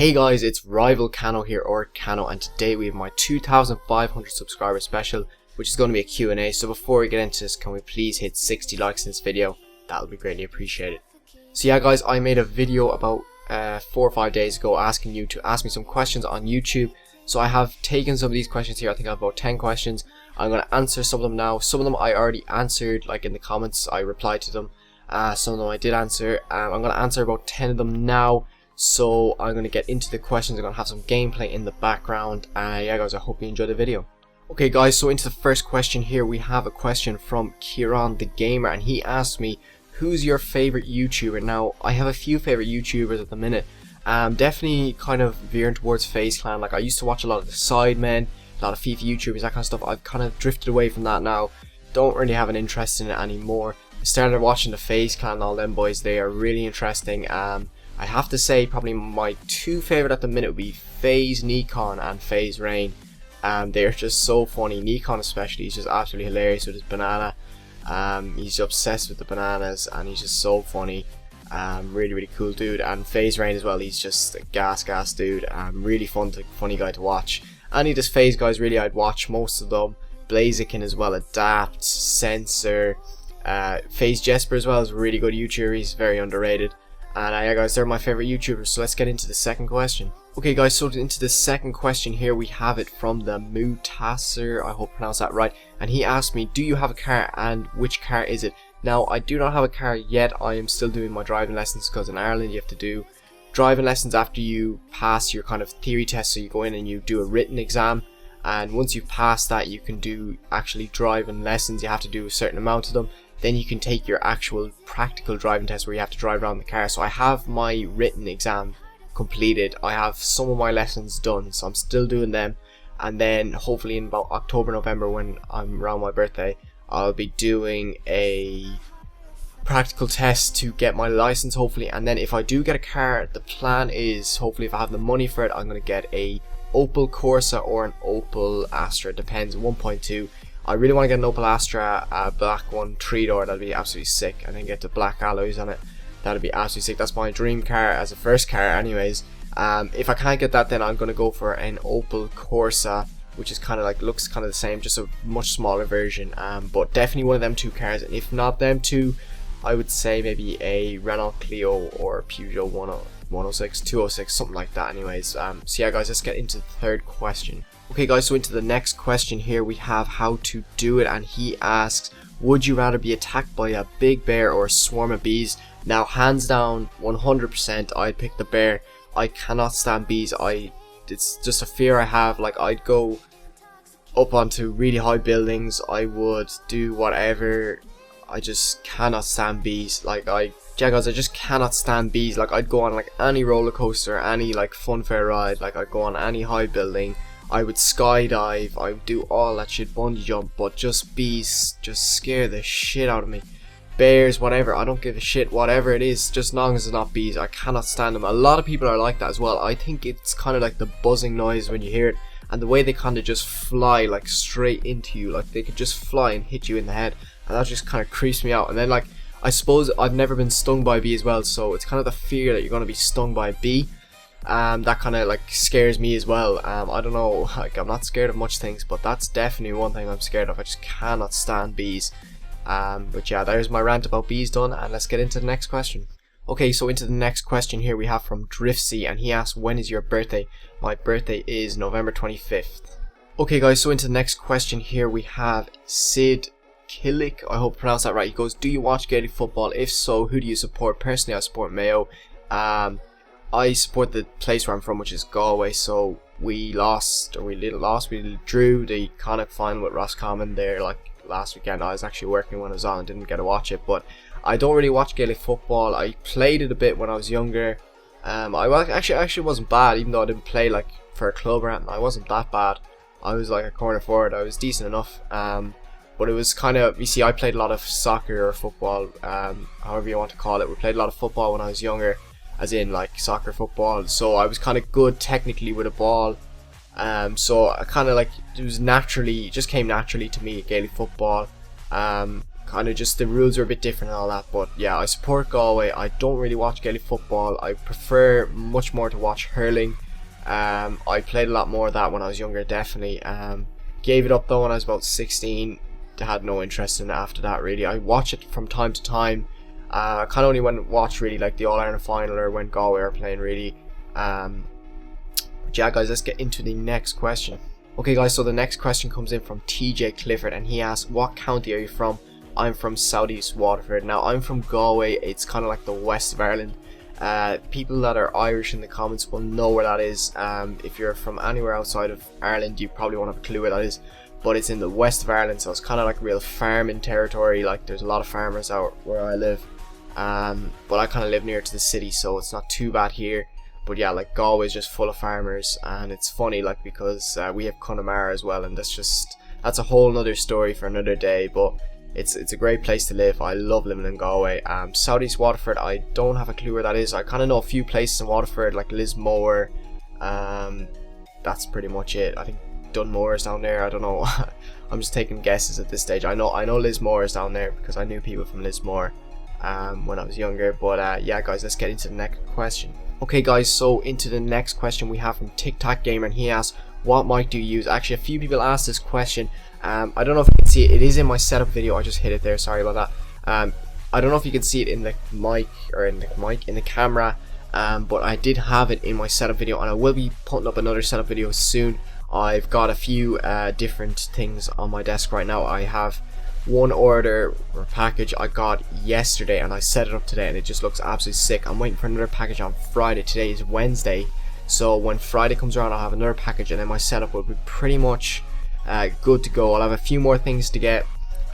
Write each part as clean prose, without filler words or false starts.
Hey guys, it's Rival Cano here, or Cano, and today we have my 2,500 subscriber special, which is going to be a Q&A. So before we get into this, can we please hit 60 likes in this video? That would be greatly appreciated. So yeah guys, I made a video about 4 or 5 days ago asking you to ask me some questions on YouTube. So I have taken some of these questions here. I think I have about 10 questions. I'm going to answer some of them now. Some of them I already answered, like in the comments, I replied to them. Some of them I did answer. I'm going to answer about 10 of them now. So I'm going to get into the questions. I'm going to have some gameplay in the background. Yeah guys, I hope you enjoy the video. Okay guys, so into the first question here, we have a question from Kieran the Gamer, and he asked me, who's your favorite YouTuber? Now, I have a few favorite YouTubers at the minute. Definitely kind of veering towards FaZe Clan. Like, I used to watch a lot of the Sidemen, a lot of FIFA YouTubers, that kind of stuff. I've kind of drifted away from that now. Don't really have an interest in it anymore. I started watching the FaZe Clan and all them boys. They are really interesting. I have to say probably my two favorite at the minute would be FaZe Nikon and FaZe Rain. They're just so funny. Nikon especially, he's just absolutely hilarious with his banana. He's obsessed with the bananas and he's just so funny. Really cool dude. And FaZe Rain as well, he's just a gas dude. Really funny guy to watch. Any of these FaZe guys really I'd watch, most of them. Blaziken as well, Adapt, Censor, FaZe Jesper as well is a really good YouTuber. He's very underrated. And yeah guys, they're my favorite YouTubers, so let's get into the second question. Okay guys, so into the second question here, we have it from the Mutasser, I hope I pronounced that right, and he asked me, do you have a car and which car is it? Now, I do not have a car yet. I am still doing my driving lessons because in Ireland you have to do driving lessons after you pass your kind of theory test, so you go in and you do a written exam, and once you pass that you can do actually driving lessons. You have to do a certain amount of them. Then you can take your actual practical driving test where you have to drive around the car. So I have my written exam completed. I have some of my lessons done, so I'm still doing them. And then hopefully in about October, November, when I'm around my birthday, I'll be doing a practical test to get my license hopefully. And then if I do get a car, the plan is, hopefully if I have the money for it, I'm going to get a Opel Corsa or an Opel Astra, depends, 1.2. I really want to get an Opel Astra, a black one, 3-door, that'd be absolutely sick, and then get the black alloys on it. That'd be absolutely sick. That's my dream car as a first car anyways. If I can't get that, then I'm going to go for an Opel Corsa, which is kind of like, looks kind of the same, just a much smaller version. But definitely one of them two cars, and if not them two, I would say maybe a Renault Clio or Peugeot 106, 206, something like that anyways. So yeah guys, let's get into the third question. Okay guys, so into the next question here, we have how to do it, and he asks, would you rather be attacked by a big bear or a swarm of bees? Now, hands down, 100% I'd pick the bear. I cannot stand bees. It's just a fear I have. Like, I'd go up onto really high buildings, I would do whatever. I just cannot stand bees. Like, yeah guys, I just cannot stand bees. Like, I'd go on like any roller coaster, any like fun fair ride, like I'd go on any high building, I would skydive, I would do all that shit, bungee jump, but just bees just scare the shit out of me. Bears, whatever, I don't give a shit, whatever it is, just as long as it's not bees, I cannot stand them. A lot of people are like that as well. I think it's kind of like the buzzing noise when you hear it, and the way they kind of just fly like straight into you, like they could just fly and hit you in the head, and that just kind of creeps me out. And then like, I suppose I've never been stung by a bee as well, so it's kind of the fear that you're going to be stung by a bee. That kind of like scares me as well. I don't know, like I'm not scared of much things, but that's definitely one thing I'm scared of. I just cannot stand bees. But yeah, there's my rant about bees done, and let's get into the next question. Okay, so into the next question here, we have from Driftsy, and he asks, when is your birthday? My birthday is November 25th. Okay guys, so into the next question here, we have Sid Killick, I hope I pronounced that right. He goes, do you watch Gaelic football? If so, who do you support? Personally, I support Mayo. I support the place where I'm from, which is Galway. So we lost, or we drew the Connacht final with Roscommon there like last weekend. I was actually working when I was on and didn't get to watch it, but I don't really watch Gaelic football. I played it a bit when I was younger. I actually wasn't bad, even though I didn't play like for a club or anything. I wasn't that bad. I was like a corner forward. I was decent enough. But it was kind of, you see, I played a lot of soccer or football, however you want to call it. We played a lot of football when I was younger, as in like soccer, football. So I was kind of good technically with a ball. So I kind of like, it just came naturally to me, Gaelic football. Kind kind of just the rules are a bit different and all that. But yeah, I support Galway. I don't really watch Gaelic football. I prefer much more to watch hurling. I played a lot more of that when I was younger, definitely. Gave it up though when I was about 16. Had no interest in it after that really. I watch it from time to time. I kind of only went and watch really like the All-Ireland final or when Galway are playing really. But yeah guys, let's get into the next question. Okay guys, so the next question comes in from TJ Clifford, and he asks, what county are you from? I'm from Southeast Waterford. Now I'm from Galway. It's kind of like the west of Ireland. People that are Irish in the comments will know where that is. If you're from anywhere outside of Ireland, you probably won't have a clue where that is, but it's in the west of Ireland, so it's kind of like real farming territory. Like there's a lot of farmers out where I live, but I kind of live near to the city, so it's not too bad here. But yeah, like Galway is just full of farmers, and it's funny like because we have Connemara as well, and that's a whole nother story for another day. But it's a great place to live. I love living in Galway. Southeast Waterford, I don't have a clue where that is. I kind of know a few places in Waterford like Lismore. That's pretty much it. I think Dunmore is down there. I don't know. I'm just taking guesses at this stage. I know Lismore is down there because I knew people from Lismore when I was younger. But yeah guys, let's get into the next question. Okay guys, so into the next question we have from TikTok Gamer, and he asks, what mic do you use? Actually, a few people asked this question. I don't know if you can see it. It is in my setup video. I just hit it there. Sorry about that. I don't know if you can see it in the mic or in the camera. But I did have it in my setup video, and I will be putting up another setup video soon. I've got a few different things on my desk right now. I have one order or package I got yesterday, and I set it up today, and it just looks absolutely sick. I'm waiting for another package on Friday. Today is Wednesday, so when Friday comes around, I'll have another package, and then my setup will be pretty much good to go. I'll have a few more things to get.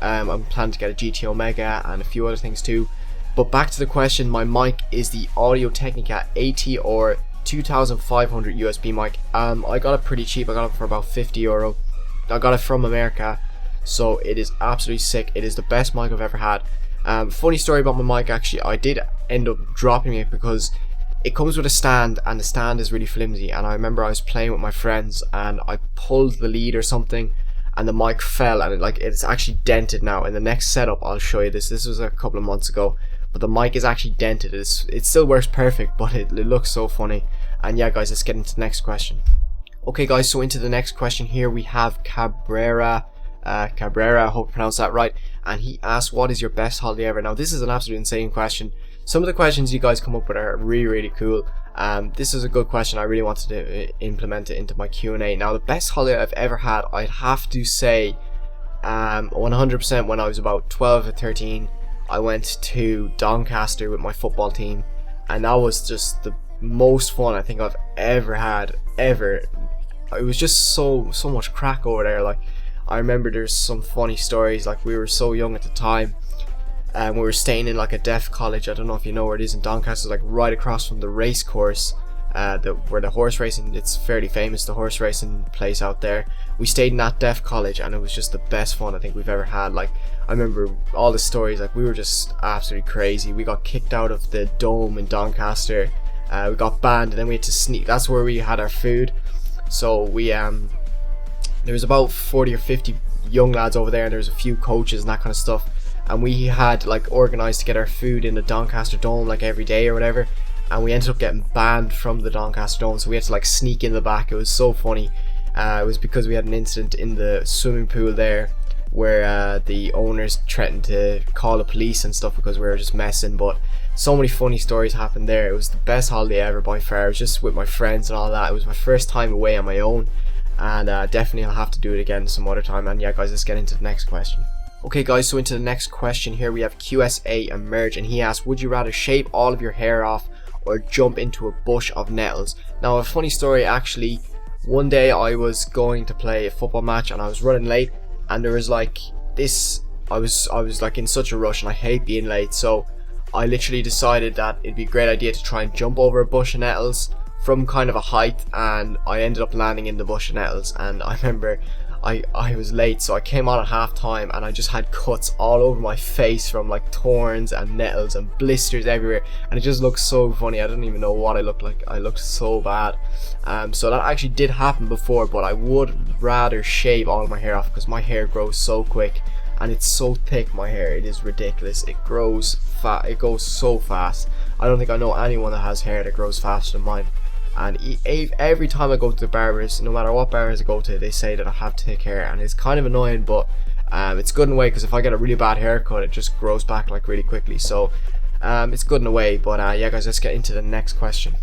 I'm planning to get a GT Omega and a few other things too. But back to the question, my mic is the Audio Technica AT or 2500 USB mic. I got it pretty cheap. I got it for about €50. I got it from America, so it is absolutely sick. It is the best mic I've ever had. Funny story about my mic, actually, I did end up dropping it because it comes with a stand, and the stand is really flimsy. And I remember I was playing with my friends, and I pulled the lead or something, and the mic fell, and it's actually dented now. In the next setup, I'll show you this. This was a couple of months ago, but the mic is actually dented. It still works perfect, but it looks so funny. And yeah guys, let's get into the next question. Okay guys, so into the next question here we have Cabrera, I hope I pronounced that right, and he asked, what is your best holiday ever? Now this is an absolutely insane question. Some of the questions you guys come up with are really cool. This is a good question. I really wanted to implement it into my Q&A. Now the best holiday I've ever had, I'd have to say 100% when I was about 12 or 13, I went to Doncaster with my football team, and that was just the most fun I think I've ever had ever. It was just so much crack over there. Like I remember there's some funny stories. Like we were so young at the time, and we were staying in like a deaf college. I don't know if you know where it is in Doncaster, like right across from the race course, where the horse racing, it's fairly famous, the horse racing place out there. We stayed in that deaf college, and it was just the best fun I think we've ever had. Like I remember all the stories. Like we were just absolutely crazy. We got kicked out of the dome in Doncaster. We got banned, and then we had to sneak. That's where we had our food. So we there was about 40 or 50 young lads over there, and there was a few coaches and that kind of stuff, and we had like organized to get our food in the Doncaster Dome like every day or whatever, and we ended up getting banned from the Doncaster Dome, so we had to like sneak in the back. It was so funny. It was because we had an incident in the swimming pool there where the owners threatened to call the police and stuff because we were just messing. But so many funny stories happened there. It was the best holiday ever by far. I was just with my friends and all that. It was my first time away on my own, and definitely I'll have to do it again some other time. And yeah guys, let's get into the next question. Okay guys, so into the next question here we have QSA Emerge, and he asks, would you rather shave all of your hair off or jump into a bush of nettles? Now a funny story, actually, one day I was going to play a football match and I was running late, and there was like this, I was like in such a rush, and I hate being late, so I literally decided that it'd be a great idea to try and jump over a bush of nettles from kind of a height, and I ended up landing in the bush of nettles. And I remember I was late, so I came on at half time, and I just had cuts all over my face from like thorns and nettles and blisters everywhere, and it just looked so funny. I didn't even know what I looked like. I looked so bad. So that actually did happen before, but I would rather shave all of my hair off because my hair grows so quick. and it's so thick, my hair, it is ridiculous. It grows it goes so fast. I don't think I know anyone that has hair that grows faster than mine. And every time I go to the barbers, no matter what barbers I go to, they say that I have thick hair, and it's kind of annoying, but it's good in a way, because if I get a really bad haircut, it just grows back like really quickly. So it's good in a way. But yeah guys, let's get into the next question.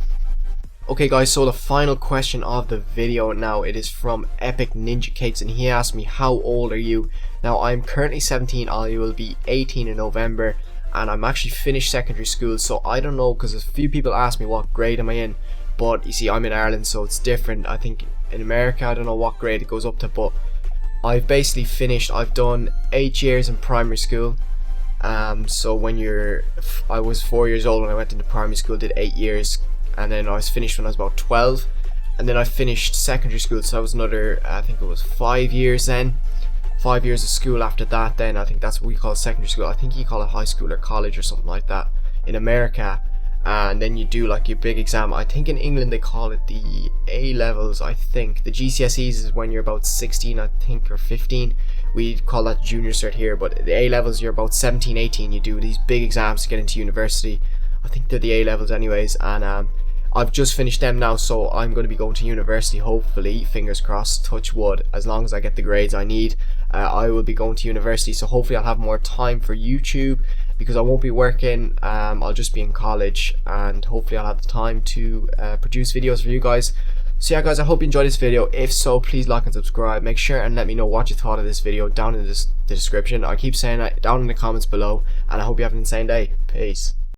Okay guys, so the final question of the video now, it is from Epic Ninja Cakes, and he asked me, how old are you? Now I'm currently 17, I will be 18 in November, and I'm actually finished secondary school. So I don't know, because a few people ask me what grade am I in, but you see I'm in Ireland, so it's different. I think in America, I don't know what grade it goes up to, but I've basically finished. I've done 8 years in primary school. So I was 4 years old when I went into primary school, did 8 years, and then I was finished when I was about 12, and then I finished secondary school, so that was another, I think it was 5 years then. 5 years of school after that. Then I think that's what we call secondary school. I think you call it high school or college or something like that in America. And then you do like your big exam. I think in England they call it the A levels. I think the GCSEs is when you're about 16, I think, or 15. We call that junior cert here, but the A levels, you're about 17, 18. You do these big exams to get into university. I think they're the A levels anyways, and I've just finished them now, so I'm going to be going to university, hopefully, fingers crossed, touch wood, as long as I get the grades I need. I will be going to university, so hopefully I'll have more time for YouTube, because I won't be working. I'll just be in college, and hopefully I'll have the time to produce videos for you guys. So yeah guys, I hope you enjoyed this video. If so, please like and subscribe. Make sure and let me know what you thought of this video down in the description. I keep saying that down in the comments below, and I hope you have an insane day. Peace.